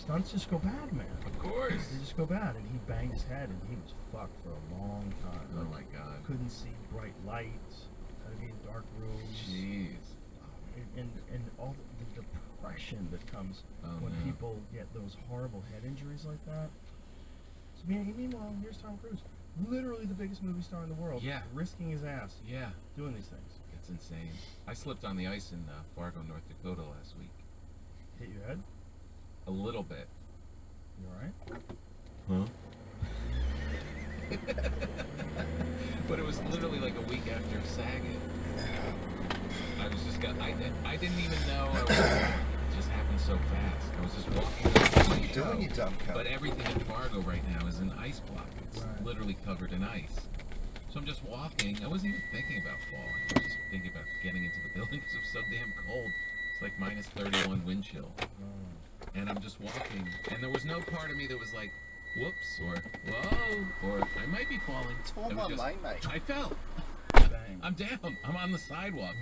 stunts just go bad, man. Of course. They just go bad, and he banged his head, and he was fucked for a long time. Oh my god. Couldn't see bright lights. Had to be in dark rooms. Jeez. And all the depression that comes when people get those horrible head injuries like that. So meanwhile, here's Tom Cruise, literally the biggest movie star in the world, risking his ass, doing these things. It's insane. I slipped on the ice in Fargo, North Dakota last week. Hit your head? A little bit. You alright? Huh? But it was literally like a week after Saget. I was just I didn't even know. It just happened so fast. I was just walking. What are you doing, you dumb cunt? But everything in Fargo right now is an ice block. It's literally covered in ice. So I'm just walking. I wasn't even thinking about falling. I was just thinking about getting into the building because it was so damn cold. It's like minus 31 wind chill. And I'm just walking, and there was no part of me that was like, whoops, or whoa, or I might be falling. It's fall on line, mate. I fell. I'm down. I'm on the sidewalk.